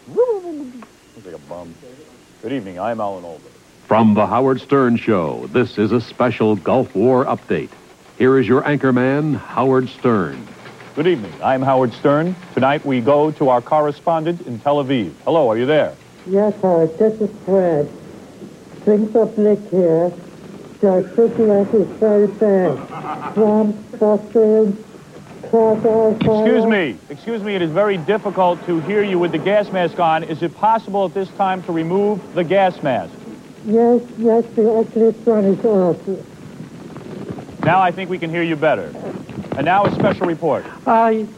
Looks like a bum. Good evening, I'm Alan Alda. From the Howard Stern Show, this is a special Gulf War update. Here is your anchorman, Howard Stern. Good evening, I'm Howard Stern. Tonight we go to our correspondent in Tel Aviv. Hello, are you there? Yes, Howard, this is Fred. Things are bleak here. The situation is very bad. Swamps, busting, Excuse me, it is very difficult to hear you with the gas mask on. Is it possible at this time to remove the gas mask? Yes, the eclipse one is off. Now I think we can hear you better. And now a special report. Howard,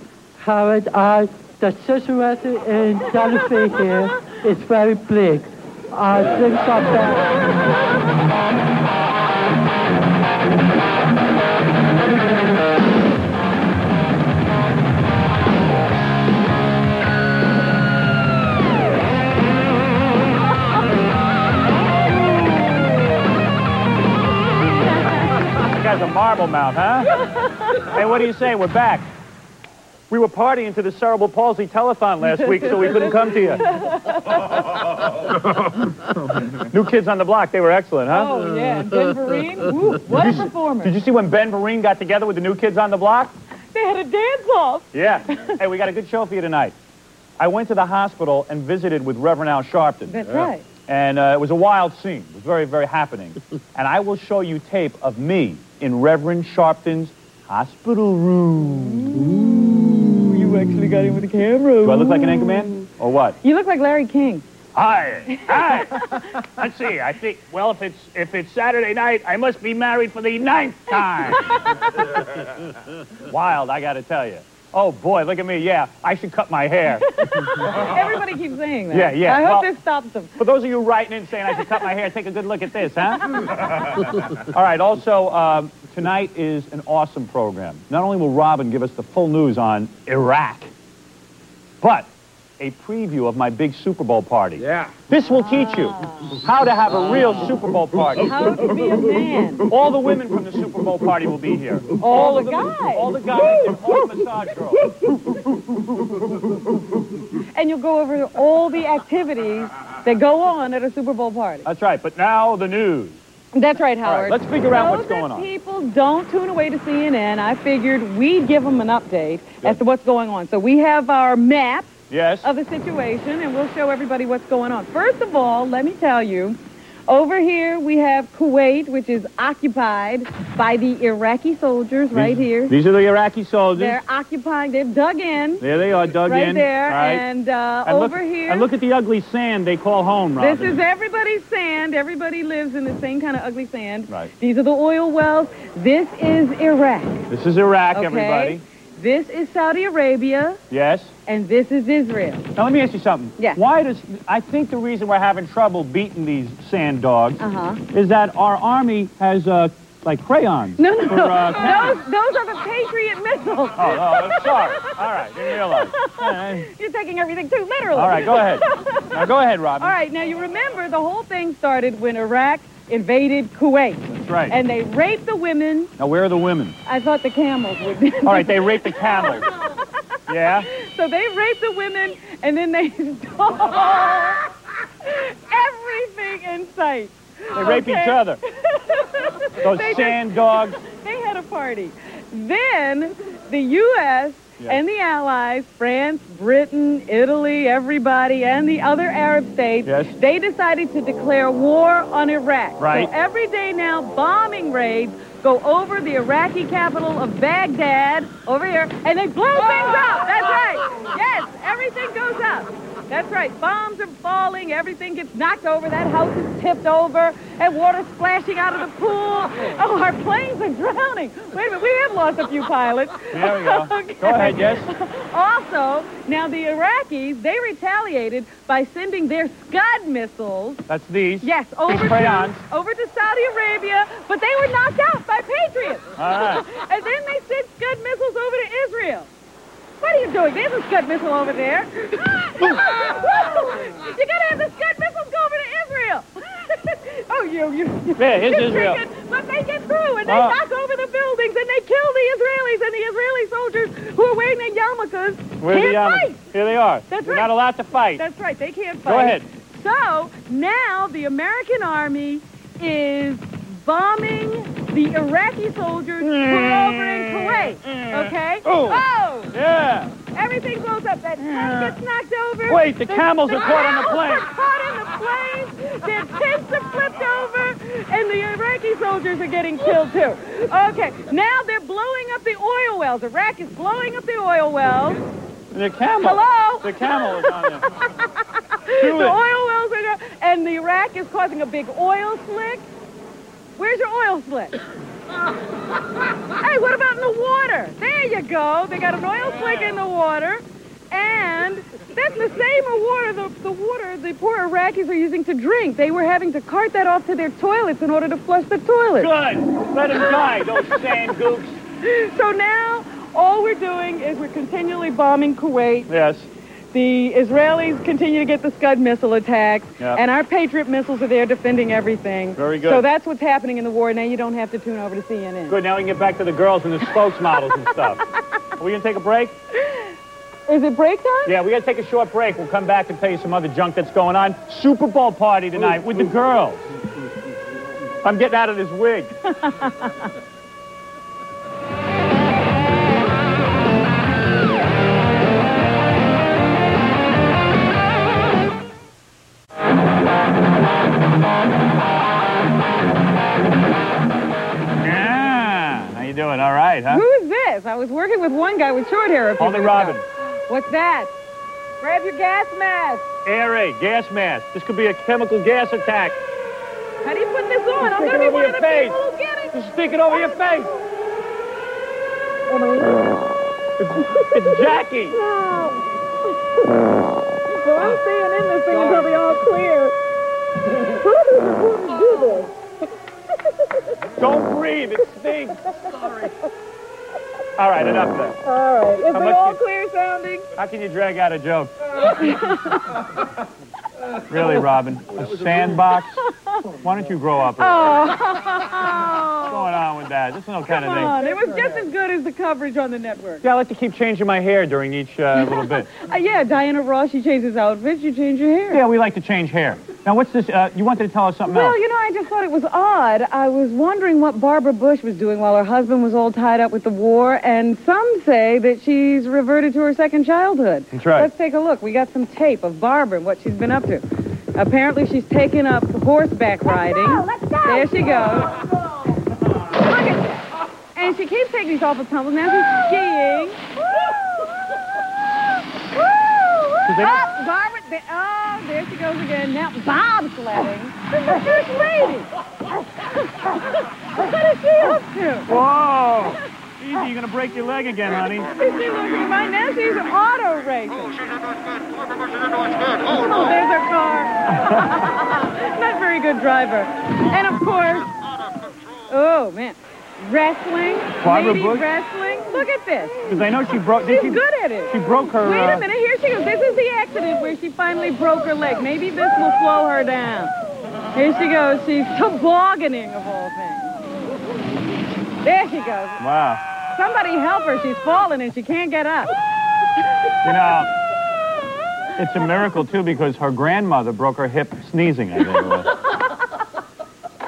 the situation in Tel Aviv here is very bleak. Things are bad. Has a marble mouth, huh? Hey, what do you say? We're back. We were partying to the cerebral palsy telethon last week, so we couldn't come to you. New Kids on the Block, they were excellent, huh? Oh, yeah. Ben Vereen, woo, what a performance. Did you see when Ben Vereen got together with the New Kids on the Block? They had a dance-off. Yeah. Hey, we got a good show for you tonight. I went to the hospital and visited with Reverend Al Sharpton. That's right. And it was a wild scene. It was very, very happening. And I will show you tape of me in Reverend Sharpton's hospital room. Ooh, you actually got him with the camera. Do I look like an anchorman? Or what? You look like Larry King. Hi. Let's see. I think, well, if it's Saturday night, I must be married for the 9th time. Wild, I got to tell you. Oh, boy, look at me. Yeah, I should cut my hair. Everybody keeps saying that. Yeah. I hope this stops them. For those of you writing in saying I should cut my hair, take a good look at this, huh? All right, also, tonight is an awesome program. Not only will Robin give us the full news on Iraq, but a preview of my big Super Bowl party. Yeah. This will teach you how to have a real Super Bowl party. How to be a man. All the women from the Super Bowl party will be here. All the guys. All the guys and all the massage girls. And you'll go over all the activities that go on at a Super Bowl party. That's right, but now the news. That's right, Howard. All right, let's figure out what's going on. So that people don't tune away to CNN, I figured we'd give them an update as to what's going on. So we have our map. Yes. Of the situation, and we'll show everybody what's going on. First of all, let me tell you, over here we have Kuwait, which is occupied by the Iraqi soldiers right here. These are the Iraqi soldiers. They're occupying, they're dug in. There they are, dug in. Right there, right. and over here. And look at the ugly sand they call home, Robin. This is everybody's sand. Everybody lives in the same kind of ugly sand. Right. These are the oil wells. This is Iraq. This is Iraq, okay. Everybody. This is Saudi Arabia. Yes. And this is Israel. Now, let me ask you something. Yeah. I think the reason we're having trouble beating these sand dogs is that our army has, like crayons. No. For, those are the Patriot missiles. Oh, sorry. All right, didn't realize. You're taking everything too literally. All right, go ahead. Now, go ahead, Robin. All right, now you remember the whole thing started when Iraq invaded Kuwait. That's right. And they raped the women. Now, where are the women? I thought the camels would be. All right, they raped the camels. Yeah? So they raped the women, and then they stole everything in sight. They rape each other. Those sand dogs. They had a party. Then the U.S. and the Allies, France, Britain, Italy, everybody, and the other Arab states, they decided to declare war on Iraq. Right. So every day now, bombing raids go over the Iraqi capital of Baghdad, over here, and they blow things up. That's right. Yes, everything goes up. That's right. Bombs are falling. Everything gets knocked over. That house is tipped over. And water splashing out of the pool. Oh, our planes are drowning. Wait a minute. We have lost a few pilots. There we go. Okay. Go ahead, yes. Also, now the Iraqis, they retaliated by sending their Scud missiles. That's these. Yes, over to Saudi Arabia, but they were knocked out by Patriots. All right. And then they sent Scud missiles over to Israel. What are you doing? There's a Scud missile over there. You gotta have the Scud missiles go over to Israel. show you. There, here's You're Israel. thinking, but they get through, and they knock over the buildings, and they kill the Israelis, and the Israeli soldiers who are wearing their yarmulkes can't fight. Here they are. That's They're right. not allowed to fight. That's right. They can't fight. Go ahead. So now the American army is bombing the Iraqi soldiers who are over in Kuwait. Okay? Oh. Yeah. Everything blows up. That tank gets knocked over. Wait, the camels are caught on the plane. Are caught on the plane. Their tents are flipped over, and the Iraqi soldiers are getting killed too. Okay, now they're blowing up the oil wells. Iraq is blowing up the oil wells. The camel. Hello? The camel is on there. The oil wells are down, and the Iraq is causing a big oil slick. Where's your oil slick? Hey, what about in the water? There you go. They got an oil slick in the water, and that's the same water the water the poor Iraqis are using to drink. They were having to cart that off to their toilets in order to flush the toilet. Good. Let them die, those sand gooks. So now all we're doing is we're continually bombing Kuwait. Yes. The Israelis continue to get the Scud missile attacks, Yep. and our Patriot missiles are there defending everything. Very good. So that's what's happening in the war. Now you don't have to tune over to CNN. Good, now we can get back to the girls and the spokesmodels and stuff. Are we going to take a break? Is it break time? Yeah, we got to take a short break. We'll come back and tell you some other junk that's going on. Super Bowl party tonight with the girls. I'm getting out of this wig. How you doing? All right, huh? Who is this? I was working with one guy with short hair a few Only minutes Robin. ago. What's that? Grab your gas mask. Air raid, gas mask. This could be a chemical gas attack. How do you put this on? I'm going to be one of the people who get it. Just stick it over your face. It's Jackie. So I'm staying in this thing until they all clear. Who do this? Don't breathe. It stinks. Sorry. All right, enough of that. All right. Is How it much all you- clear sounding? How can you drag out a joke? Really, Robin? A sandbox? Why don't you grow up? What's going on with that? This is no kind of Come thing. on. It was just as good as the coverage on the network. Yeah, I like to keep changing my hair during each little bit. Yeah, Diana Ross, she changes outfits, you change your hair. Yeah, we like to change hair. Now, what's this? You wanted to tell us something Well, else. you know, I just thought it was odd. I was wondering what Barbara Bush was doing while her husband was all tied up with the war, and some say that she's reverted to her second childhood. That's right. Let's take a look. We got some tape of Barbara and what she's been up to. Apparently, she's taken up horseback riding. Let's go. There she goes. Look at that. And she keeps taking these awful tumbles. Now she's skiing. Barbara, there she goes again. Now bobsledding. This is the first lady. What is she up to? Whoa! Easy, you're going to break your leg again, honey. Is she looking right now? She's auto racing. Oh, there's her car. Not very good driver. And of course, oh man, wrestling. Barbara lady Bush? wrestling. Look at this. Because I know she broke... She's good at it. She broke her... Wait a minute, here she goes. This is the accident where she finally broke her leg. Maybe this will slow her down. Here she goes. She's tobogganing of all things. There she goes. Wow. Somebody help her. She's falling and she can't get up. You know, it's a miracle, too, because her grandmother broke her hip sneezing, I think it was.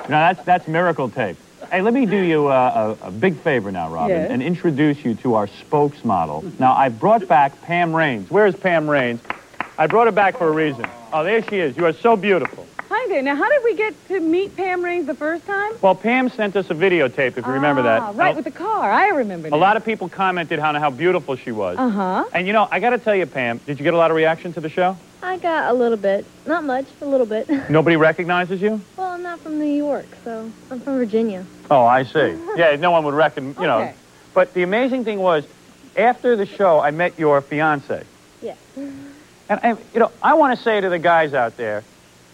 You know, that's miracle tape. Hey, let me do you a big favor now, Robin, Yes. and introduce you to our spokesmodel. Now, I've brought back Pam Raines. Where's Pam Raines? I brought her back for a reason. Oh, there she is. You are so beautiful. Hi there. Now, how did we get to meet Pam Raines the first time? Well, Pam sent us a videotape, if you remember that. Right, with the car. I remember A now. lot of people commented on how beautiful she was. Uh-huh. And, you know, I got to tell you, Pam, did you get a lot of reaction to the show? I got a little bit. Not much, a little bit. Nobody recognizes you? Well, I'm not from New York, so I'm from Virginia. Oh, I see. Yeah, no one would reckon, you know. Okay. But the amazing thing was, after the show, I met your fiancé. Yeah. And you know, I want to say to the guys out there,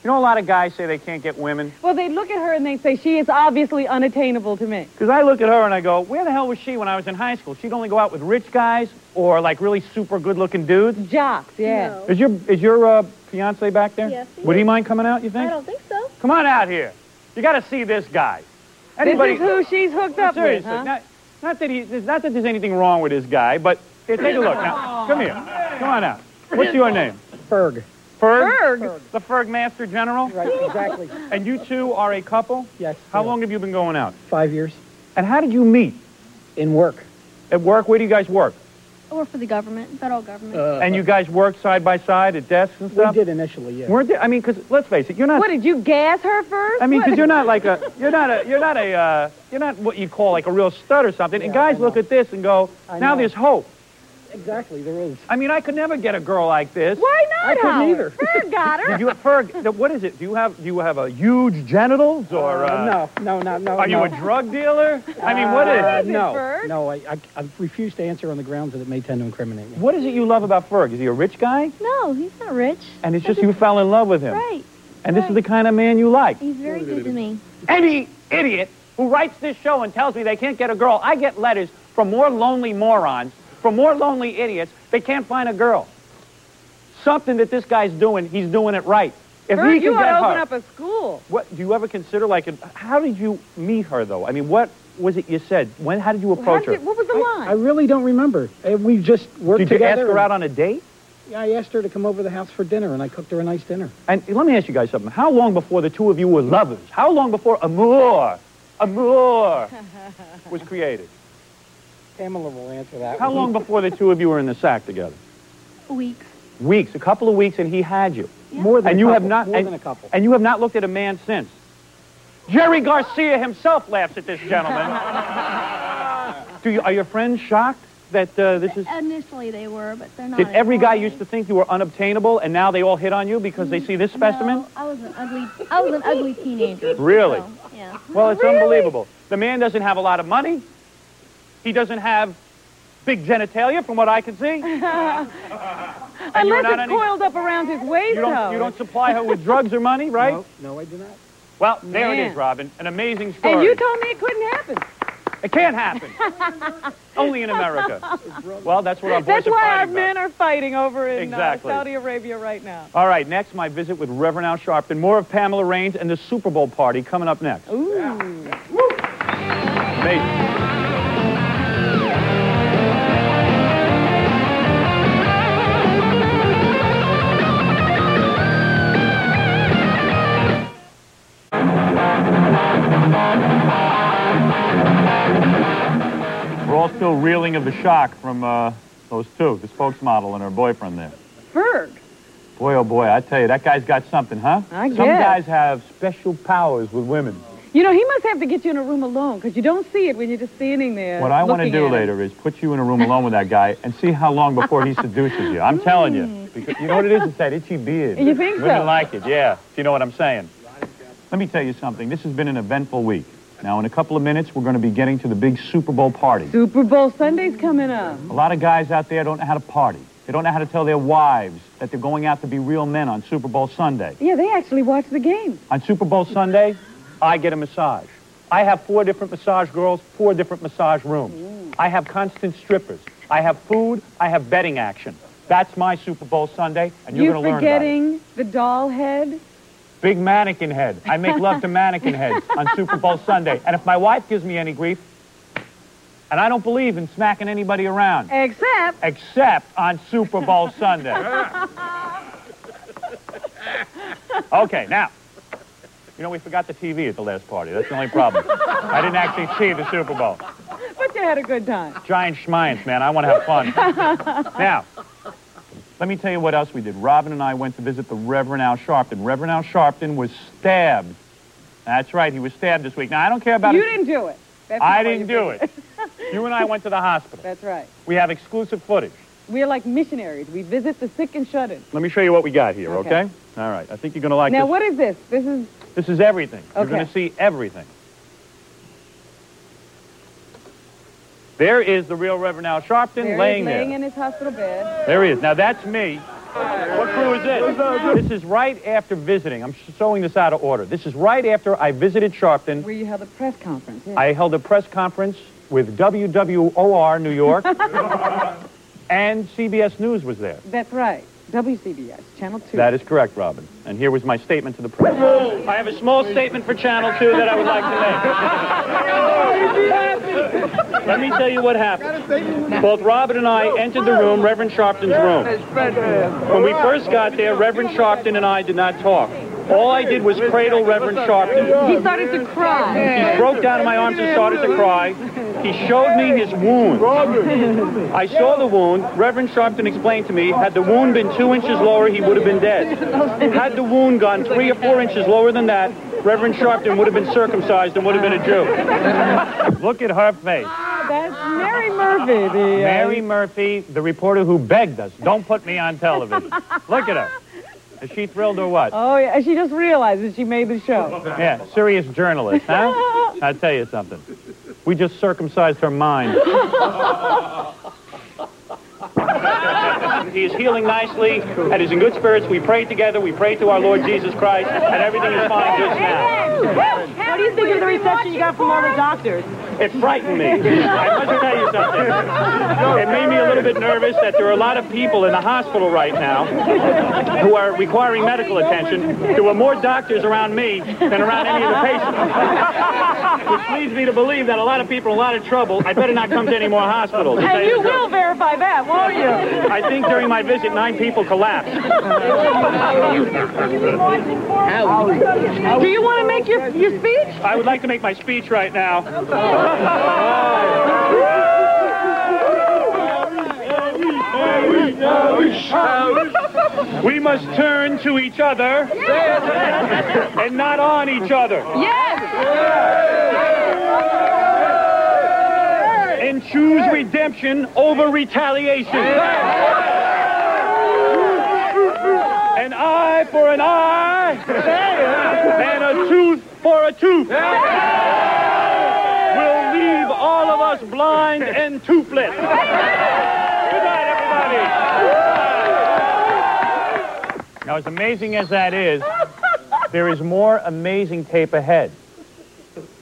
you know, a lot of guys say they can't get women. Well, they look at her and they say, she is obviously unattainable to me. Because I look at her and I go, where the hell was she when I was in high school? She'd only go out with rich guys or, like, really super good-looking dudes. Jocks, yeah. No. Is your fiancé back there? Yes, he Would he is. mind coming out, you think? I don't think so. Come on out here. You got to see this guy. This is who she's hooked up with, Seriously, huh? not that there's anything wrong with this guy, but here, take a look. Now, come here. Come on out. What's your name? Ferg. Ferg? Ferg? The Ferg Master General? Right, exactly. And you two are a couple? Yes. How long have you been going out? 5 years. And how did you meet? In work. At work? Where do you guys work? I work for the government, federal government. And you guys work side by side at desks and We stuff? did initially, yeah. Weren't they? I mean, because let's face it, you're not. What, did you gas her first? I mean, because What? you're not like you're not what you call like a real stud or something. And Yeah, guys I look know. at this and go, I now know. there's hope. Exactly, there is. I mean, I could never get a girl like this. Why not, I couldn't Howard? either. Ferg got her. Did you, Ferg, what is it? Do you have a huge genitals or? No. Are you a drug dealer? I mean, what is it? No, Ferg? no, I refuse to answer on the grounds that it may tend to incriminate me. What is it you love about Ferg? Is he a rich guy? No, he's not rich. And it's just you fell in love with him. Right. And this is the kind of man you like. He's very good to me. Any idiot who writes this show and tells me they can't get a girl, I get letters from more lonely morons, from more lonely idiots, they can't find a girl. Something that this guy's doing, he's doing it right. If Ferg, he you can ought get to open her, up a school. what do you ever consider like? How did you meet her though? I mean, what was it you said? When? How did you approach her? What was the line? I really don't remember. We just worked Did you together. ask her out on a date? Yeah, I asked her to come over to the house for dinner, and I cooked her a nice dinner. And let me ask you guys something. How long before the two of you were lovers? How long before amour was created? Pamela will answer that. How long before the two of you were in the sack together? Weeks. Weeks, a couple of weeks, and he had you. More than And a you couple. have not, More and, than a couple. and you have not looked at a man since. Jerry Garcia himself laughs at this gentleman. Are your friends shocked that this is? Initially they were, but they're not. Did every guy anymore. used to think you were unobtainable, and now they all hit on you because they see this specimen? No, I was an ugly teenager. Really? So, yeah. Well, it's unbelievable. The man doesn't have a lot of money. He doesn't have big genitalia, from what I can see. Unless it's coiled up around his waist, You don't supply her with drugs or money, right? No, I do not. Well, there it Man. is, Robin. An amazing story. And you told me it couldn't happen. It can't happen. Only in America. Well, that's what our boys That's are why our fighting about. men are fighting over in Exactly. Saudi Arabia right now. All right, next, my visit with Reverend Al Sharpton. More of Pamela Reigns and the Super Bowl party coming up next. Ooh. Amazing. We're all still reeling of the shock from those two, the spokesmodel and her boyfriend there. Ferg. Boy, oh boy, I tell you, that guy's got something, huh? I Some guess. guys have special powers with women. You know, he must have to get you in a room alone, because you don't see it when you're just standing there. What I want to looking do at it. later is put you in a room alone with that guy and see how long before he seduces you. I'm telling you. Because you know what it is? It's that itchy beard. You think Women so? like it, yeah. If you know what I'm saying. Let me tell you something. This has been an eventful week. Now, in a couple of minutes, we're going to be getting to the big Super Bowl party. Super Bowl Sunday's coming up. A lot of guys out there don't know how to party. They don't know how to tell their wives that they're going out to be real men on Super Bowl Sunday. Yeah, they actually watch the game. On Super Bowl Sunday, I get a massage. I have 4 different massage girls, 4 different massage rooms. I have constant strippers. I have food. I have betting action. That's my Super Bowl Sunday, and you're going to learn about it. forgetting the doll head? Big mannequin head. I make love to mannequin heads on Super Bowl Sunday. And if my wife gives me any grief, and I don't believe in smacking anybody around, except on Super Bowl Sunday. Okay, now, you know, we forgot the TV at the last party. That's the only problem. I didn't actually see the Super Bowl. But you had a good time. Giant schminds, man. I want to have fun. Now, let me tell you what else we did. Robin and I went to visit the Reverend Al Sharpton. Reverend Al Sharpton was stabbed. That's right, he was stabbed this week. Now, I don't care about You it. didn't do it. That's I not why didn't you do did it. You and I went to the hospital. That's right. We have exclusive footage. We're like missionaries. We visit the sick and shut-in. Let me show you what we got here, Okay. okay? All right, I think you're going to like Now, this. what is this? This is... This is everything. You're Okay. going to see everything. There is the real Reverend Al Sharpton There he is laying laying there. in his hospital bed. There he is. Now, that's me. What crew is this? This is right after visiting. I'm showing this out of order. This is right after I visited Sharpton. Where you held a press conference. Yeah. I held a press conference with WWOR New York, and CBS News was there. That's right. WCBS, Channel 2. That is correct, Robin. And here was my statement to the press. I have a small statement for Channel 2 that I would like to make. Let me tell you what happened. Both Robin and I entered the room, Reverend Sharpton's room. When we first got there, Reverend Sharpton and I did not talk. All I did was cradle Reverend Sharpton. He started to cry. He broke down in my arms and started to cry. He showed me his wound. I saw the wound. Reverend Sharpton explained to me, had the wound been 2 inches lower, he would have been dead. Had the wound gone 3 or 4 inches lower than that, Reverend Sharpton would have been circumcised and would have been a Jew. Look at her face. That's Mary Murphy. Mary Murphy, the reporter who begged us, don't put me on television. Look at her. Is she thrilled or what? Oh, yeah. She just realized that she made the show. Yeah, serious journalist, huh? I'll tell you something. We just circumcised her mind. He is healing nicely and is in good spirits. We prayed together. We prayed to our Lord Jesus Christ, and everything is fine just now. What do you think of the reception you got from all the doctors? It frightened me. I must tell you something. It made me a little bit nervous that there are a lot of people in the hospital right now who are requiring medical attention. There were more doctors around me than around any of the patients. Which leads me to believe that a lot of people are in a lot of trouble. I better not come to any more hospitals. And you will verify that, won't you? I think during my visit, 9 people collapsed. Do you want to make your speech? I would like to make my speech right now. We must turn to each other and not on each other. Yes! And choose redemption over retaliation. An eye for an eye and a tooth for a tooth. Will leave all of us blind and toothless. Good night, everybody. Now, as amazing as that is, there is more amazing tape ahead.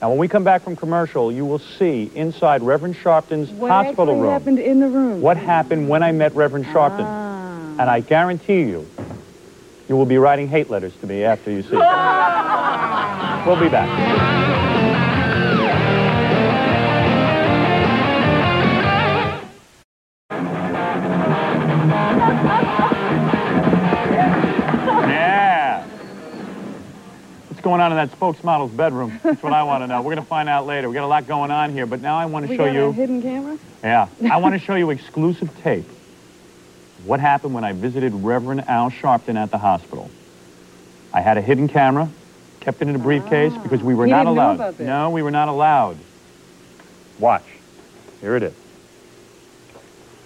Now, when we come back from commercial, you will see inside Reverend Sharpton's hospital room. What happened in the room? What happened when I met Reverend Sharpton. And I guarantee you, you will be writing hate letters to me after you see it. We'll be back. Yeah. What's going on in that spokesmodel's bedroom? That's what I want to know. We're going to find out later. We got a lot going on here, but now I want to show you... a hidden camera? Yeah. I want to show you exclusive tape. What happened when I visited Reverend Al Sharpton at the hospital. I had a hidden camera, kept it in a briefcase because we were not allowed. Know about this. No, we were not allowed. Watch. Here it is.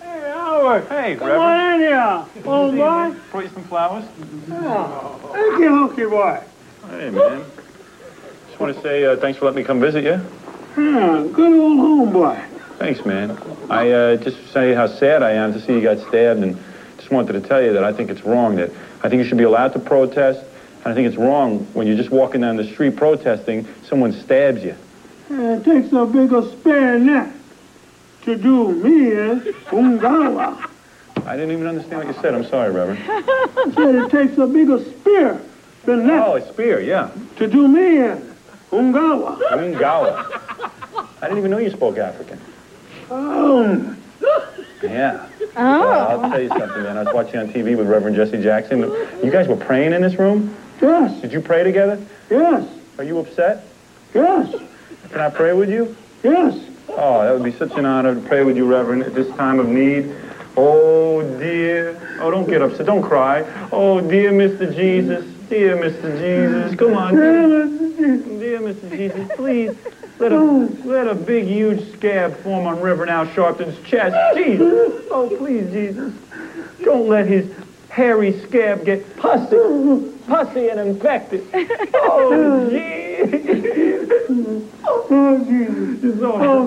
Hey, Howard. Hey, Come Reverend. on in here. Old boy. Brought you some flowers. Thank you, hooky boy. Hey, man. Just want to say thanks for letting me come visit you. Yeah, good old homeboy. Thanks, man. I just say how sad I am to see you got stabbed, and just wanted to tell you that I think it's wrong, that I think you should be allowed to protest, and I think it's wrong when you're just walking down the street protesting, someone stabs you. Yeah, it takes a bigger spear than that to do me in Ungawa. I didn't even understand what you said. I'm sorry, Reverend. I said it takes a bigger spear than that Oh, a spear, yeah. to do me in Ungawa. Ungawa. I didn't even know you spoke African. Yeah. Oh. I'll tell you something, man. I was watching on TV with Reverend Jesse Jackson. You guys were praying in this room? Yes, Did you pray together? yes, Are you upset? yes, Can I pray with you? yes. Oh, that would be such an honor to pray with you, Reverend, at this time of need. Oh, dear. Oh, don't get upset. Don't cry. Oh, dear Mr. Jesus. Dear Mr. Jesus. Come on. Dear Mr. Jesus, please. Let a big, huge scab form on Reverend Al Sharpton's chest. Jesus. Oh, please, Jesus. Don't let his hairy scab get pussy and infected. Oh, Jesus. Oh,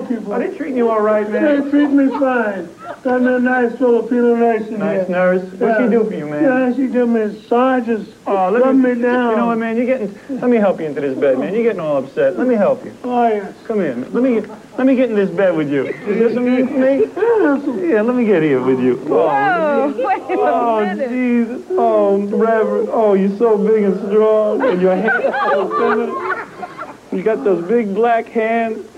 Jesus. Are they treating you all right, man? They treat me fine. Got me a nice Filipino nurse in Nice here. nurse. What'd she do for you, man? Yeah, she give me massages. Oh, rub me down. You know what, man? Let me help you into this bed, man. You're getting all upset. Let me help you. Oh, yes. Come here, man. Let me get in this bed with you. Is there some room for me? Yeah, let me get here with you. Whoa, wait a minute. Jesus. Oh, Reverend. Oh, you're so big and strong, and your hands are so feminine. You got those big black hands.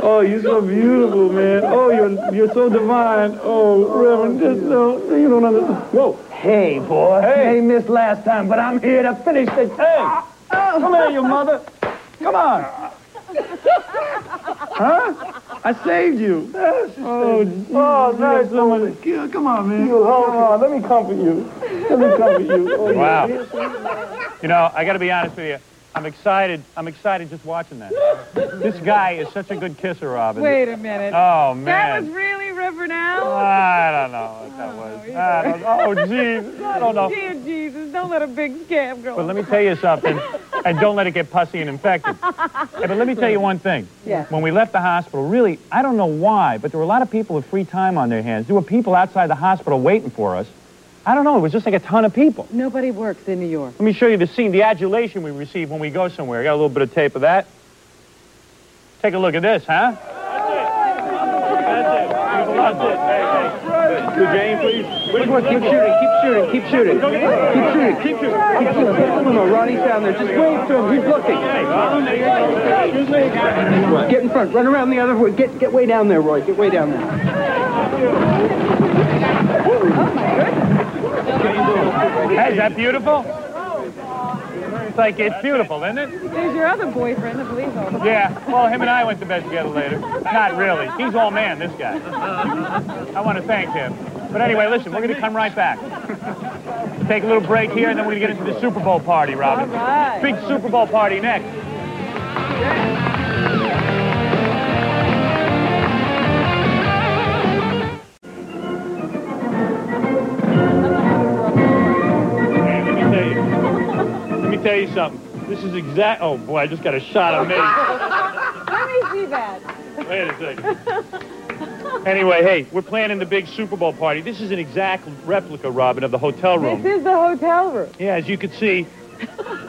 Oh, you're so beautiful, man. Oh, you're so divine. Oh, Reverend, just you don't understand. Whoa. Hey, boy. Hey. You missed last time, but I'm here to finish the... Hey, come here, your mother. Come on. Huh? I saved you. Oh, nice. Come on, man. Come on, let me comfort you. Let me comfort you. Oh, Wow. You know, I got to be honest with you. I'm excited just watching that. This guy is such a good kisser, Robin. Wait a minute. Oh, man. That was really Reverend Al? I don't know what that was. I don't know. Oh, Jesus. I don't know. Dear Jesus, don't let a big scam go. But let me tell you something, and don't let it get pussy and infected. Hey, but let me tell you one thing. Yeah. When we left the hospital, really, I don't know why, but there were a lot of people with free time on their hands. There were people outside the hospital waiting for us. I don't know, it was just like a ton of people. Nobody works in New York. Let me show you the scene, the adulation we receive when we go somewhere. I got a little bit of tape of that. Take a look at this, huh? That's it. Hey. Good game, please. Keep shooting. Keep shooting. No, Ronnie's down there. Just wave to him. He's looking. Get in front. Run around the other way. Get way down there, Roy. Get way down there. Hey, is that beautiful? It's beautiful, isn't it? There's your other boyfriend, the police officer. Yeah, well, him and I went to bed together later. Not really. He's all man, this guy. I want to thank him. But anyway, listen, we're going to come right back. Take a little break here, and then we're going to get into the Super Bowl party, Robin. All right. Big Super Bowl party next. Let me tell you something. This is exact... Oh, boy, I just got a shot of me. Let me see that. Wait a second. Anyway, hey, we're planning the big Super Bowl party. This is an exact replica, Robin, of the hotel room. This is the hotel room. Yeah, as you can see,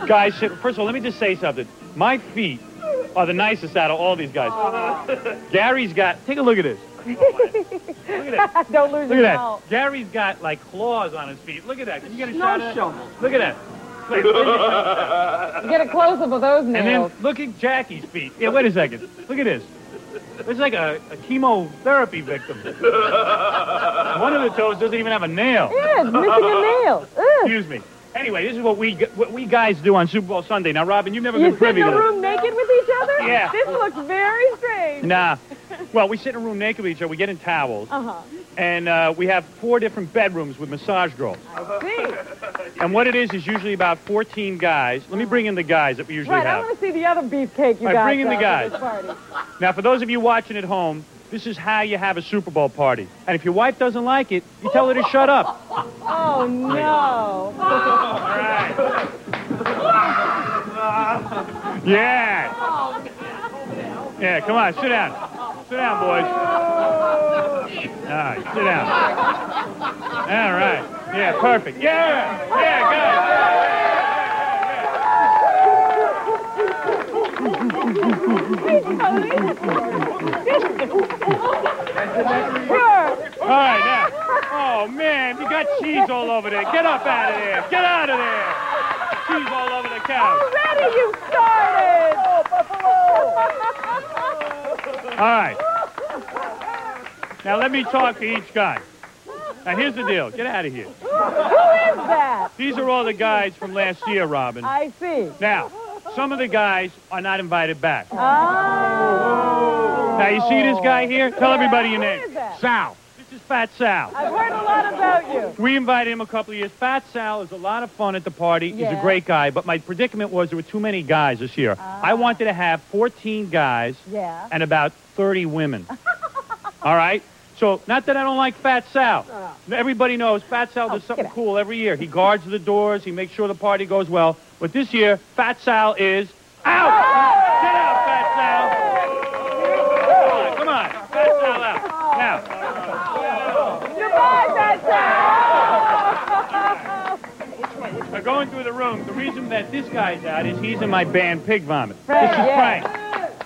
guys sit... First of all, let me just say something. My feet are the nicest out of all these guys. Gary's got... Take a look at this. Look at that. Don't lose Look your at mouth. that. Gary's got, like, claws on his feet. Look at that. Can you get a shot of that? Look at that. Get a close-up of those nails. And then look at Jackie's feet. Yeah, wait a second. Look at this. It's like a chemotherapy victim. One of the toes doesn't even have a nail. Yeah, it's missing a nail. Ugh. Excuse me. Anyway, this is what we guys do on Super Bowl Sunday. Now, Robin, you've never been privy to You sit in a this. room naked with each other? Yeah. This looks very strange. Nah. Well, we sit in a room naked with each other. We get in towels. Uh-huh. And we have 4 different bedrooms with massage girls. See? And what it is usually about 14 guys. Let me bring in the guys that we usually Right, I have. want to see the other beefcake you All right, got bring in the for guys. this party. Now, for those of you watching at home, this is how you have a Super Bowl party. And if your wife doesn't like it, you tell her to shut up. Oh, no. All right. Yeah. Yeah, come on, sit down. Sit down, boys. All right, sit down. All right. Yeah, perfect. Yeah. Yeah, All right, now. Oh, man, you got cheese all over there. Get up out of there. Get out of there. Cheese all over the couch. Already you started. All right. Now, let me talk to each guy. Now, here's the deal. Get out of here. Who is that? These are all the guys from last year, Robin. I see. Now, some of the guys are not invited back. Oh. Now, you see this guy here? Tell everybody your Who name. is that? Sal. This is Fat Sal. I've heard a lot about you. We invited him a couple of years. Fat Sal is a lot of fun at the party. He's a Yeah. great guy, but my predicament was there were too many guys this year. I wanted to have 14 guys Yeah. and about 30 women. All right? So, not that I don't like Fat Sal. Everybody knows Fat Sal does something cool every year. He guards the doors. He makes sure the party goes well. But this year, Fat Sal is out. Get out, Fat Sal. Come on. Fat Sal out. Now. Now, going through the room, the reason that this guy's out is he's in my band Pig Vomit. Frank, This is yeah. Frank.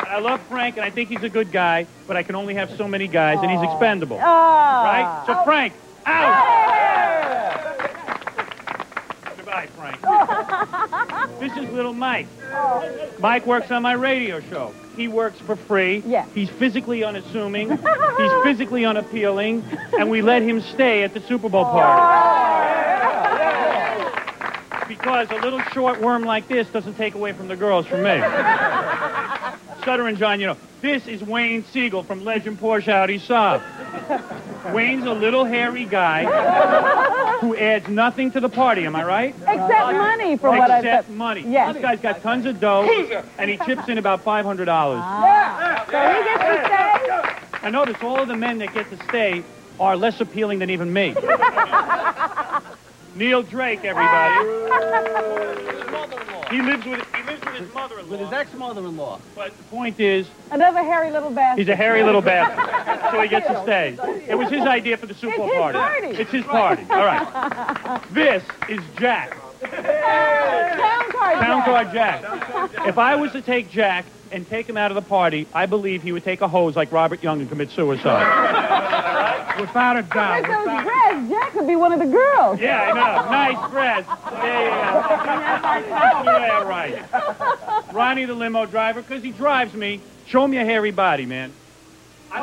And I love Frank, and I think he's a good guy, but I can only have so many guys, and he's expendable. Right? So, Frank, out! Goodbye, Frank. This is little Mike. Mike works on my radio show. He works for free. Yeah. He's physically unassuming. He's physically unappealing. And we let him stay at the Super Bowl party. Because a little short worm like this doesn't take away from the girls from me. Sutter and John, you know, this is Wayne Siegel from Legend Porsche Audi Saab. Wayne's a little hairy guy who adds nothing to the party, am I right? Except money, from what I've said. Except money. Yes. This guy's got tons of dough, and he chips in about $500. So he gets to stay? I notice all of the men that get to stay are less appealing than even me. Neil Drake, everybody. He lives with his mother-in-law. With his ex-mother-in-law. But the point is, Another hairy little bastard. he's a hairy little bastard, so he gets to stay. It was his idea for the Super Bowl It's his party. party. It's his party. All right. This is Jack. Town car Jack. If I was to take Jack and take him out of the party, I believe he would take a hose like Robert Young and commit suicide. Without a doubt. With those dreads, Jack could be one of the girls. Yeah, I know. Nice dreads. Yeah, right. Ronnie the limo driver, because he drives me. Show him your hairy body, man. See,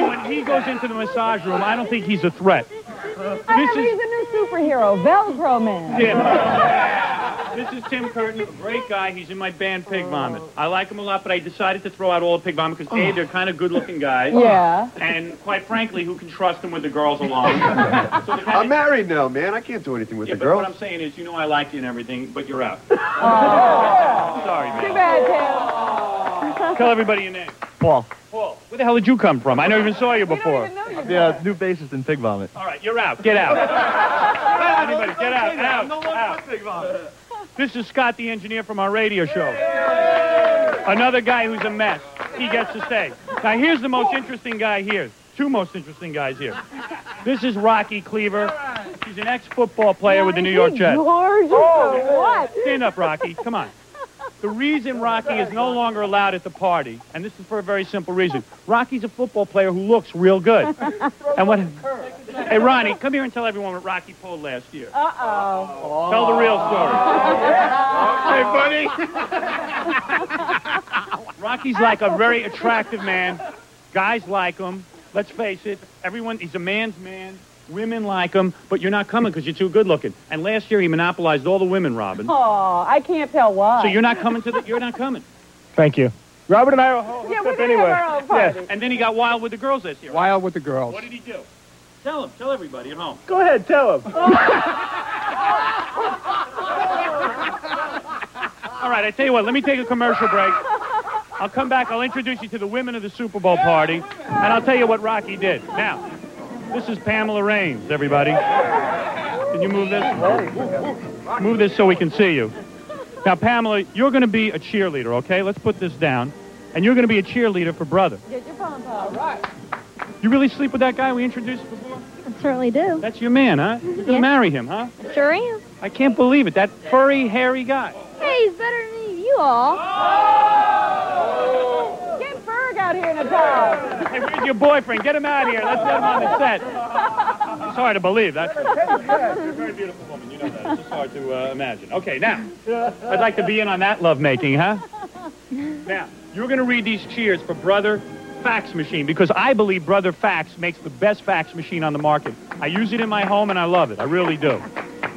when he goes into the massage room, I don't think he's a threat. He's a new superhero, Velcro Man. This is Tim Curtin, a great guy. He's in my band Pig Vomit. I like him a lot, but I decided to throw out all the Pig Vomit because, A, they're kind of good-looking guys. Yeah. And, quite frankly, who can trust them with the girls along? I'm married now, man. I can't do anything with the but girls. what I'm saying is, you know I like you and everything, but you're out. Oh. Sorry, man. Too bad, Tim. Tell everybody your name. Paul. Paul, where the hell did you come from? I never even saw you before. Yeah, new bassist in Pig Vomit. All right, you're out. Get out. Anybody, get out. Out. This is Scott, the engineer from our radio show. Another guy who's a mess. He gets to stay. Now, here's the most interesting guy here. Two most interesting guys here. This is Rocky Cleaver. He's an ex-football player with the New York Jets. George, what? Stand up, Rocky. Come on. The reason Rocky is no longer allowed at the party, and this is for a very simple reason. Rocky's a football player who looks real good. And what? Hey, Ronnie, come here and tell everyone what Rocky pulled last year. Uh-oh. Tell the real story. Hey, buddy. Rocky's like a very attractive man. Guys like him. Let's face it. He's a man's man. Women like him, but you're not coming because you're too good looking. And last year he monopolized all the women, Robin. Oh, I can't tell why. So you're not coming you're not coming. Thank you. Robert and I are Yeah, we're going to have our own party. And then he got wild with the girls this year. Wild with the girls. What did he do? Tell him. Tell everybody at home. Go ahead, tell him. All right, I tell you what, let me take a commercial break. I'll come back, I'll introduce you to the women of the Super Bowl party, and I'll tell you what Rocky did. Now, this is Pamela Raines, everybody. Can you move this? Move this so we can see you. Now, Pamela, you're going to be a cheerleader, okay? Let's put this down. And you're going to be a cheerleader for Brother. Get your pom-pom. All right. You really sleep with that guy we introduced before? I certainly do. That's your man, huh? You're going to marry him, huh? Sure am. I can't believe it. That furry, hairy guy. Hey, he's better than you all. Get Ferg out here in a towel. Hey, where's your boyfriend? Get him out here. Let's get him on the set. It's hard to believe. You're a very beautiful woman. You know that. It's just hard to imagine. Okay, now, I'd like to be in on that lovemaking, huh? Now, you're going to read these cheers for Brother Fax Machine, because I believe Brother Fax makes the best fax machine on the market. I use it in my home, and I love it. I really do.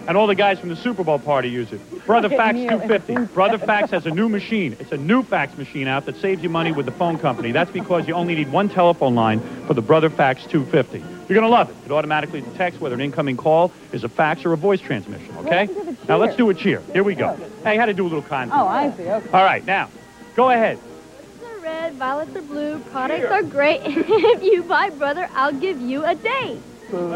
And all the guys from the Super Bowl party use it. Brother Fax 250. Brother Fax has a new machine. It's a new fax machine out that saves you money with the phone company. That's because you only need one telephone line for the Brother Fax 250. You're going to love it. It automatically detects whether an incoming call is a fax or a voice transmission, okay? Now, let's do a cheer. Here we go. Hey, I had to do a little content. Oh, I see. Okay. All right, now, go ahead. Roses are red, violets are blue, products are great. If you buy Brother, I'll give you a date. Move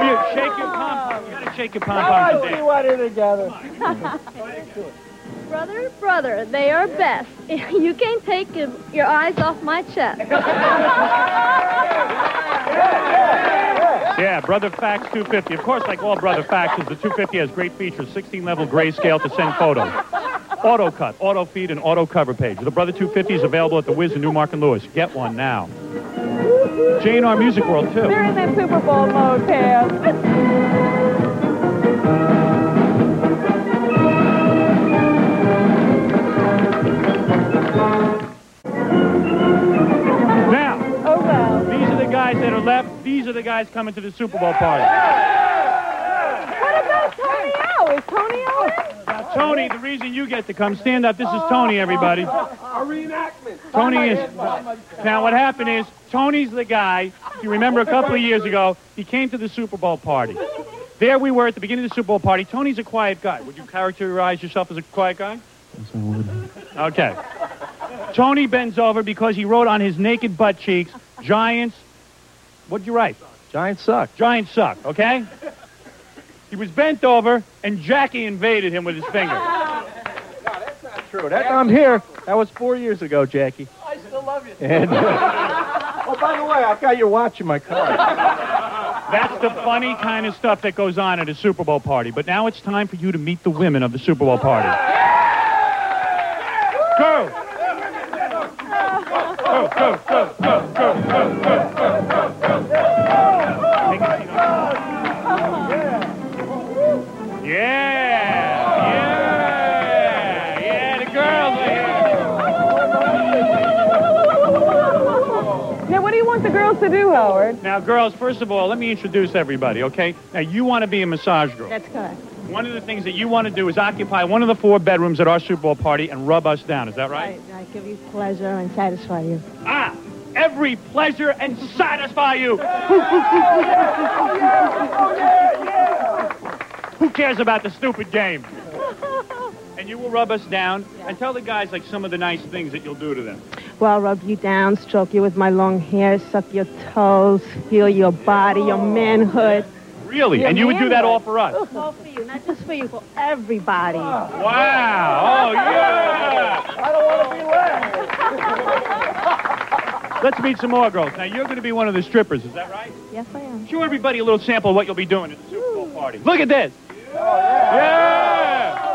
your, shake your pom-pom. You gotta shake your pom-pom today. together. Brother, brother, they are best. You can't take your eyes off my chest. Yeah, Brother Fax 250. Of course, like all Brother Faxes, the 250 has great features. 16-level grayscale to send photos. Auto cut, auto feed, and auto cover page. The Brother 250 is available at the Wiz in Newmarket and Lewis. Get one now. J&R Music World, too. They're in that Super Bowl mode, Pam. Now, Oh, well. these are the guys that are left. These are the guys coming to the Super Bowl party. What about Tony O? Is Tony O in? Now, Tony, the reason you get to come, stand up. This is Tony, everybody. A reenactment. Tony is... Now, what happened is, Tony's the guy, if you remember a couple of years ago, he came to the Super Bowl party. There we were at the beginning of the Super Bowl party. Tony's a quiet guy. Would you characterize yourself as a quiet guy? Yes, I would. Okay. Tony bends over because he wrote on his naked butt cheeks, Giants... What'd you write? Giants suck. Giants suck, okay? He was bent over, and Jackie invaded him with his finger. True. I'm here. That was 4 years ago, Jackie. I still love you. And, oh, by the way, I've got your watch in my car. That's the funny kind of stuff that goes on at a Super Bowl party. But now it's time for you to meet the women of the Super Bowl party. Go! Go, go, go, go, go, go, go, go, go, go. Take a seat on the Yeah, the girls are here. Now, what do you want the girls to do, Howard? Now, girls, first of all, let me introduce everybody, okay? Now, you want to be a massage girl. That's correct. One of the things that you want to do is occupy one of the 4 bedrooms at our Super Bowl party and rub us down. Is that right? I give you pleasure and satisfy you. Ah, every pleasure and satisfy you. Who cares about the stupid game? And you will rub us down and tell the guys like some of the nice things that you'll do to them. Well, I'll rub you down, stroke you with my long hair, suck your toes, feel your body, your manhood. Really? And you would do that all for us? All for you, not just for you, for everybody. Wow. Oh, yeah. I don't want to be left. Let's meet some more girls. Now, you're going to be one of the strippers. Is that right? Yes, I am. Show everybody a little sample of what you'll be doing at the Super Bowl party. Look at this. Yeah.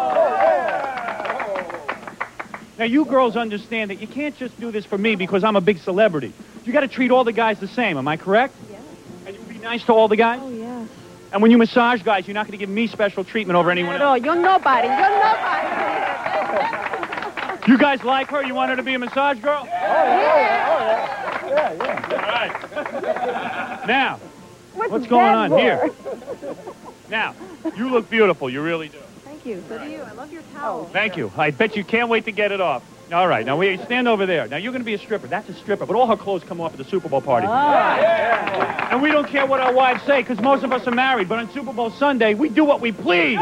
Now, you girls understand that you can't just do this for me because I'm a big celebrity. You got to treat all the guys the same. Am I correct? Yes. And you'll be nice to all the guys? Oh, yes. And when you massage guys, you're not going to give me special treatment over anyone No, else? you're nobody. You're nobody. You guys like her? You want her to be a massage girl? Yeah. All right. Now, what's going on here? Now, you look beautiful. You really do. Thank you. So do you. I love your towel. Thank you. I bet you can't wait to get it off. All right. Now, we stand over there. Now, you're going to be a stripper. That's a stripper. But all her clothes come off at the Super Bowl party. And we don't care what our wives say because most of us are married. But on Super Bowl Sunday, we do what we please.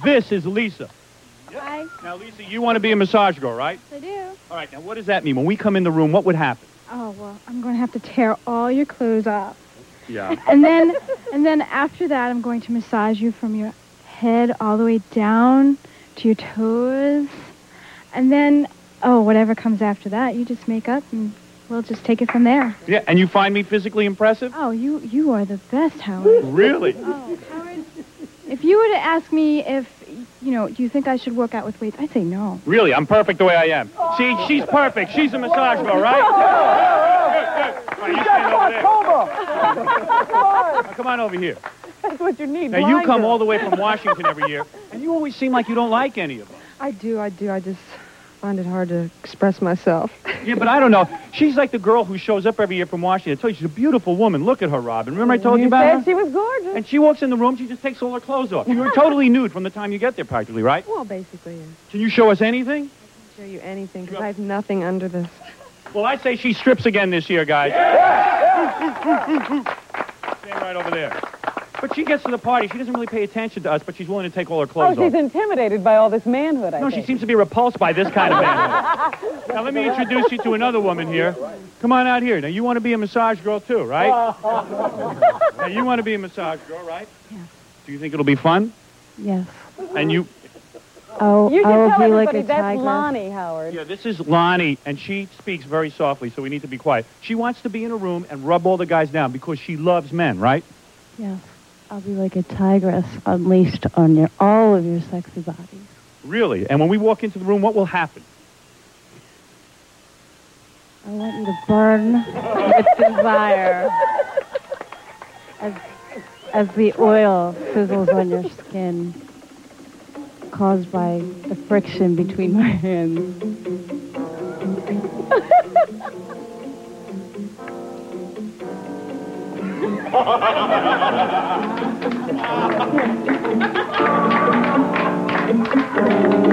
This is Lisa. Hi. Now, Lisa, you want to be a massage girl, right? I do. All right. Now, what does that mean? When we come in the room, what would happen? Oh, well, I'm going to have to tear all your clothes off. Yeah. And then after that, I'm going to massage you from your head all the way down to your toes. And then, whatever comes after that, you just make up and we'll just take it from there. Yeah, and you find me physically impressive? Oh, you are the best, Howard. Really? Oh, Howard, if you were to ask me if, do you think I should work out with weights, I'd say no. Really, I'm perfect the way I am. See, she's perfect. She's a massage girl, right? Good. You stand over there. Now, come on over here. That's what you need. Now, you come all the way from Washington every year, and you always seem like you don't like any of us. I do. I just find it hard to express myself. Yeah, but I don't know. She's like the girl who shows up every year from Washington. I told you, she's a beautiful woman. Look at her, Robin. Remember I told you about her? She was gorgeous. And she walks in the room, she just takes all her clothes off. You're totally nude from the time you get there, practically, right? Well, basically, yeah. Can you show us anything? I can show you anything, because I have nothing under this. Well, I say she strips again this year, guys. Stand right over there. But she gets to the party. She doesn't really pay attention to us, but she's willing to take all her clothes off. She's intimidated by all this manhood, I think. No, she seems to be repulsed by this kind of manhood. Now, let me introduce you to another woman here. Come on out here. Now, you want to be a massage girl, too, right? Now, you want to be a massage girl, right? Yes. Do you think it'll be fun? Yes. And you... Oh, You I should will tell be like everybody a that's tigress. Lonnie, Howard. Yeah, this is Lonnie, and she speaks very softly, so we need to be quiet. She wants to be in a room and rub all the guys down because she loves men, right? Yes. I'll be like a tigress unleashed on all of your sexy bodies. Really? And when we walk into the room, what will happen? I want you to burn with desire as the oil sizzles on your skin, caused by the friction between my hands.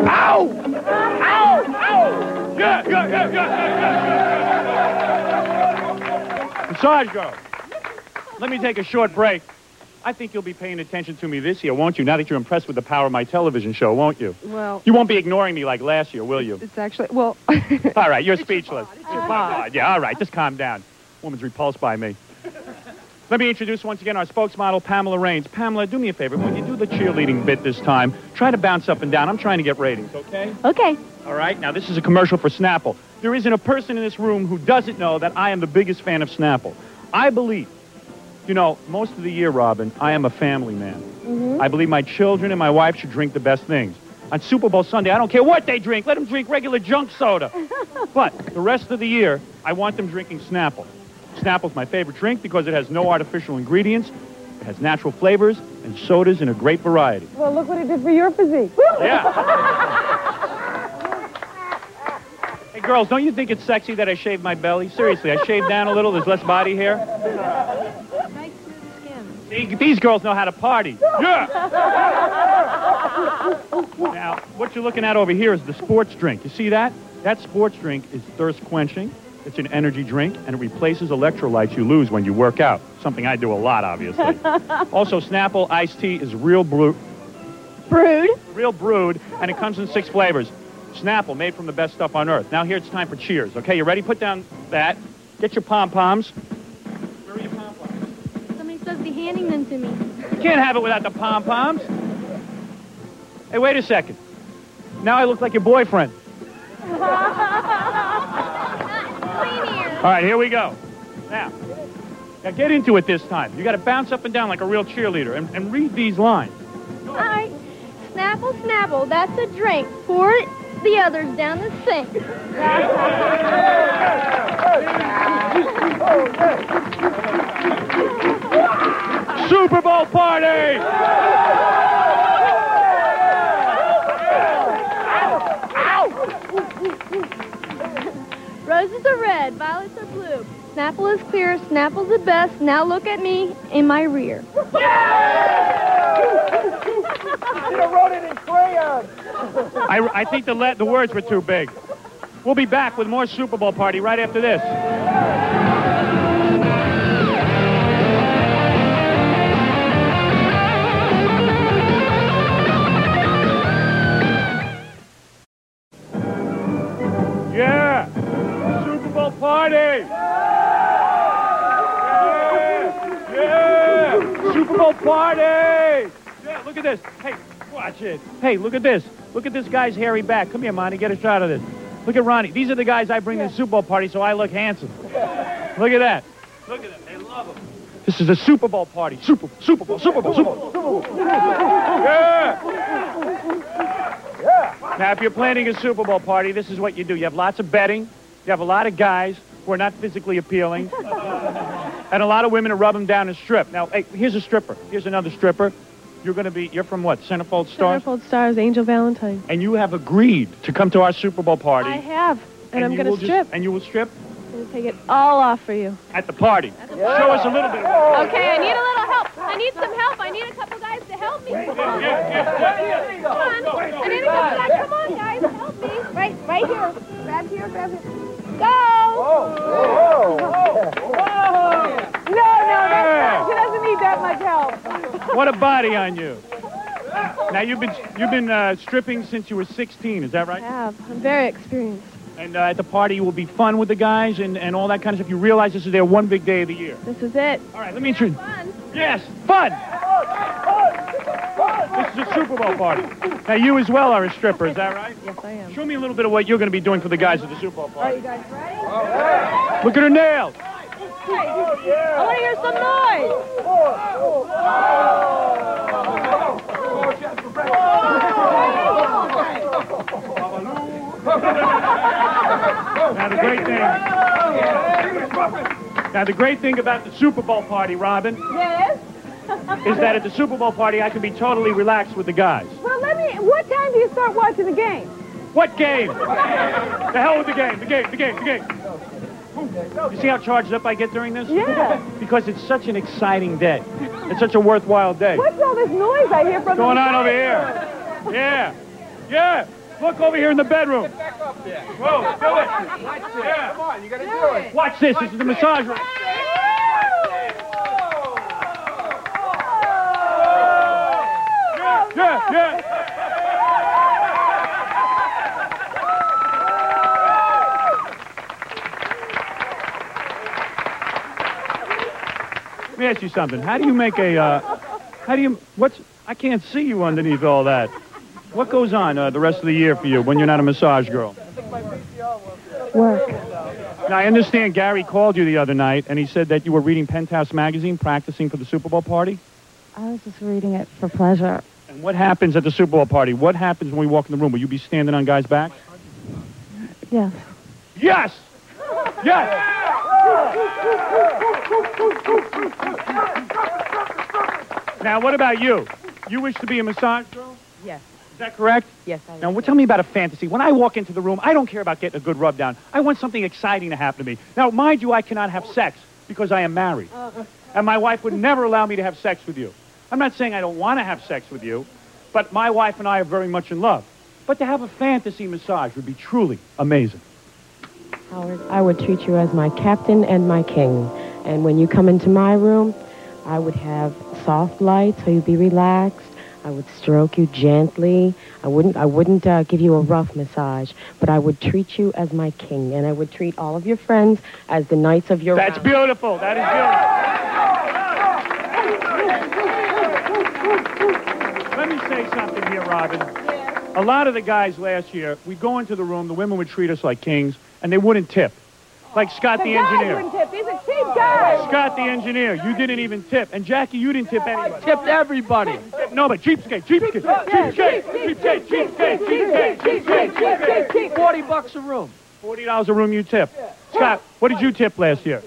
Ow! Ow! Ow! Yeah. Massage girl. Let me take a short break. I think you'll be paying attention to me this year, won't you? Now that you're impressed with the power of my television show, won't you? Well, You won't be ignoring me like last year, will you? it's actually, well... All right, you're speechless. It's your bod. Yeah, all right, just calm down. Woman's repulsed by me. Let me introduce once again our spokesmodel, Pamela Raines. Pamela, do me a favor. When you do the cheerleading bit this time, try to bounce up and down. I'm trying to get ratings, okay? Okay. All right, now this is a commercial for Snapple. There isn't a person in this room who doesn't know that I am the biggest fan of Snapple. I believe, you know, most of the year, Robin, I am a family man. I believe my children and my wife should drink the best things. On Super Bowl Sunday, I don't care what they drink. Let them drink regular junk soda. But the rest of the year, I want them drinking Snapple. Snapple's my favorite drink because it has no artificial ingredients, it has natural flavors, and sodas in a great variety. Well, look what it did for your physique. Yeah. Hey, girls, don't you think it's sexy that I shaved my belly? Seriously, I shaved down a little. There's less body hair. Nice smooth skin. See, these girls know how to party. Yeah! Now, what you're looking at over here is the sports drink. You see that? That sports drink is thirst quenching. It's an energy drink, and it replaces electrolytes you lose when you work out. Something I do a lot, obviously. Also, Snapple iced tea is real brewed, and it comes in 6 flavors. Snapple, made from the best stuff on earth. Now here it's time for cheers. Okay, you ready? Put down that. Get your pom-poms. Where are your pom-poms? Somebody's supposed to be handing them to me. You can't have it without the pom-poms. Hey, wait a second. Now I look like your boyfriend. All right, here we go. Now get into it this time. You got to bounce up and down like a real cheerleader and read these lines. All right. Snapple, Snapple, that's a drink. Pour the others down the sink. Super Bowl party! Roses are red, violets are blue. Snapple is clear, Snapple's the best. Now look at me in my rear. You should have wrote it in crayon. I think the words were too big. We'll be back with more Super Bowl party right after this. Yeah! Super Bowl party! Yeah! Super Bowl party! Yeah, look at this. Hey, watch it. Hey, look at this. Look at this guy's hairy back. Come here, Monty, get a shot of this. Look at Ronnie. These are the guys I bring to the Super Bowl party so I look handsome. Look at that. Look at them. They love them. This is a Super Bowl party. Super Bowl. Yeah! Now, if you're planning a Super Bowl party, this is what you do. You have lots of betting. You have a lot of guys who are not physically appealing. And a lot of women who rub them down and strip. Now, hey, here's a stripper. Here's another stripper. You're from what, Centerfold Stars? Centerfold Stars, Angel Valentine. And you have agreed to come to our Super Bowl party. I have, and I'm going to strip. And you will strip? I'm going to take it all off for you. At the party. Show us a little bit of it. Okay, I need a little help. I need some help. I need a couple guys to help me. Come on. I need a couple guys. Come on, guys. Help me. Right here. Grab here. Go! No, she doesn't need that much help. What a body on you. Now, you've been stripping since you were 16, is that right? I have. I'm very experienced. And at the party, you will be fun with the guys and all that kind of stuff. You realize this is their one big day of the year. This is it. All right, let me introduce. Fun. Yes, fun. This is a Super Bowl party. Now, you as well are a stripper, is that right? Yes, I am. Show me a little bit of what you're going to be doing for the guys at the Super Bowl Are party. you guys ready? Look at her nails. I want to hear some noise. Now, the great thing about the Super Bowl party, Robin, Yes? is that at the Super Bowl party, I can be totally relaxed with the guys. Well, what time do you start watching the game? What game? The hell with the game. You see how charged up I get during this? Yeah. Because it's such an exciting day. It's such a worthwhile day. What's all this noise I hear from What's going on over here? Yeah. Look over here in the bedroom. Whoa, do it. Yeah. Come on, you gotta do it. Watch this. This is the massage room. Yeah. Let me ask you something. How do you make a, I can't see you underneath all that. What goes on the rest of the year for you when you're not a massage girl? Work. Now, I understand Gary called you the other night, and he said that you were reading Penthouse magazine, practicing for the Super Bowl party. I was just reading it for pleasure. And what happens at the Super Bowl party? What happens when we walk in the room? Will you be standing on guys' backs? Yes. Yes! Yes! Now, what about you? You wish to be a massage girl? Yes. Is that correct? Yes, I Now, tell me about a fantasy. When I walk into the room, I don't care about getting a good rub down. I want something exciting to happen to me. Now, mind you, I cannot have sex because I am married. And my wife would never allow me to have sex with you. I'm not saying I don't want to have sex with you, but my wife and I are very much in love. But to have a fantasy massage would be truly amazing. Howard, I would treat you as my captain and my king. And when you come into my room, I would have soft light so you'd be relaxed. I would stroke you gently. I wouldn't give you a rough massage, but I would treat you as my king, and I would treat all of your friends as the knights of your That's round. beautiful. That is beautiful. Let me say something here, Robin. A lot of the guys last year, we'd go into the room, the women would treat us like kings, and they wouldn't tip. Like Scott the engineer. Wouldn't tip. He's a cheap guy. Scott the engineer, you didn't even tip. And Jackie, you didn't tip anybody. Tipped everybody. No, but cheapskate. $40 a room. $40 a room you tip. Scott, what did you tip last year?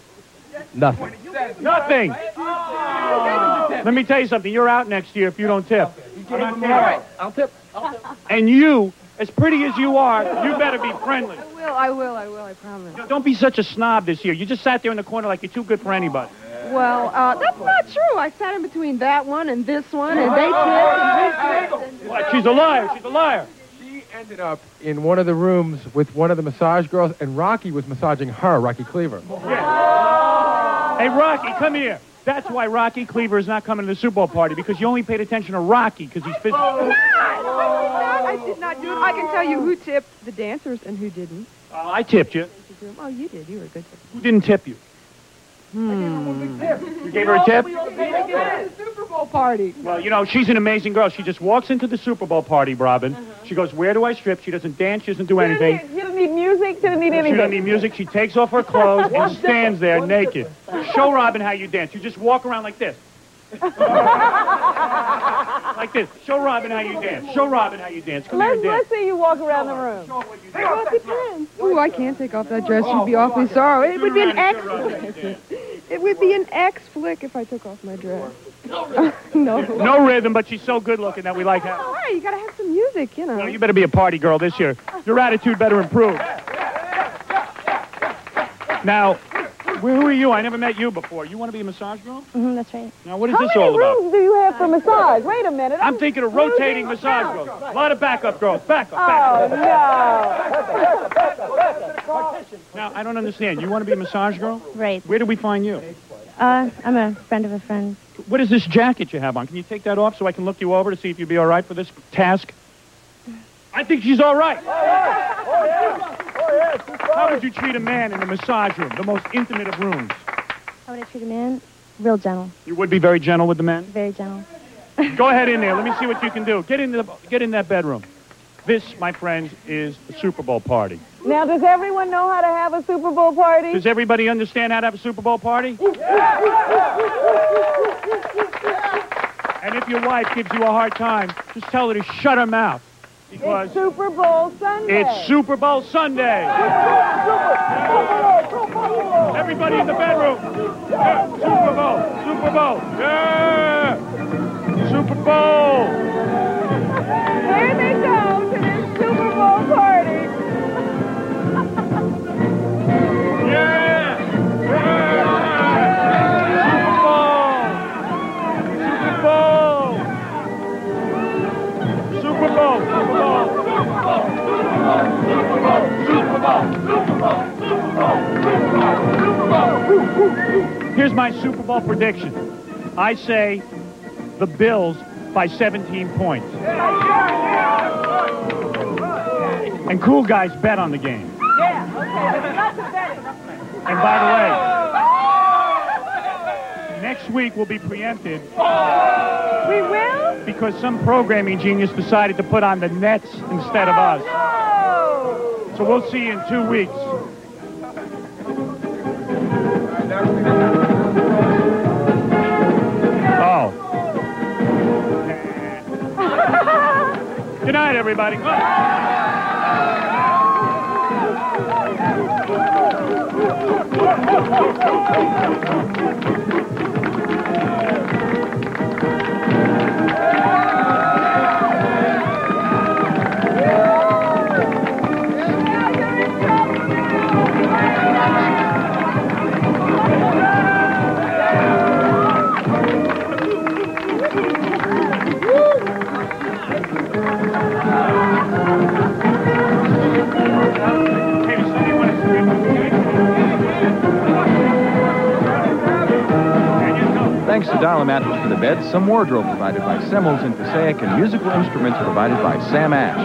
Nothing. Nothing. Let me tell you something. You're out next year if you don't tip. All right, I'll tip. And you, as pretty as you are, you better be friendly. I will, I promise. Don't be such a snob this year. You just sat there in the corner like you're too good for anybody. Well, that's not true. I sat in between that one and this one, and they tipped. What? She's a liar. She's a liar. She ended up in one of the rooms with one of the massage girls, and Rocky was massaging her, Rocky Cleaver. Yeah. Hey, Rocky, come here. That's why Rocky Cleaver is not coming to the Super Bowl party, because you only paid attention to Rocky because he's physical. I did not do it. I can tell you who tipped the dancers and who didn't. I tipped you. Oh, you did. You were a good tipper. Who didn't tip you? You gave her a tip? Super Bowl party. Well, you know, she's an amazing girl. She just walks into the Super Bowl party, Robin. She goes, where do I strip? She doesn't dance. She doesn't do anything. She doesn't need music. She doesn't need anything. She doesn't need music. She takes off her clothes and stands there naked. Show Robin how you dance. You just walk around like this. Like this. Show Robin how you dance. Show Robin how you dance. Come here and dance. Let's see you walk around the room. Ooh, I can't take off that dress. You'd be awfully sorry. It would be an X. It would be an X flick if I took off my dress. No. No rhythm, but she's so good looking that we like her. All right, you gotta have some music, you know. Well, you better be a party girl this year. Your attitude better improve. Now, who are you? I never met you before. You want to be a massage girl? Mm-hmm, that's right. Now, what is this all about? How many rooms do you have for massage? Wait a minute. I'm thinking of rotating massage girls. A lot of backup girls. Backup. Oh, no. Now, I don't understand. You want to be a massage girl? Right. Where do we find you? I'm a friend of a friend. What is this jacket you have on? Can you take that off so I can look you over to see if you'd be all right for this task? I think she's all right. How would you treat a man in a massage room, the most intimate of rooms? How would I treat a man? Real gentle. You would be very gentle with the men? Very gentle. Go ahead in there. Let me see what you can do. Get in that bedroom. This, my friends, is a Super Bowl party. Now, does everyone know how to have a Super Bowl party? Does everybody understand how to have a Super Bowl party? And if your wife gives you a hard time, just tell her to shut her mouth. Because it's Super Bowl Sunday. It's Super Bowl Sunday. Everybody in the bedroom. Yeah. Super Bowl. Super Bowl. Yeah. Super Bowl. Here they go to this Super Bowl party. Yeah. Super Bowl. Super Bowl. Here's my Super Bowl prediction. I say the Bills by 17 points. And cool guys bet on the game. Yeah, okay, there's lots of betting. And by the way, next week will be preempted. We will? Because some programming genius decided to put on the Nets instead of us. So we'll see you in 2 weeks. Oh. Good night, everybody. Thanks to Dollar Mattress for the bed, some wardrobe provided by Semmels and Passaic, and musical instruments provided by Sam Ash.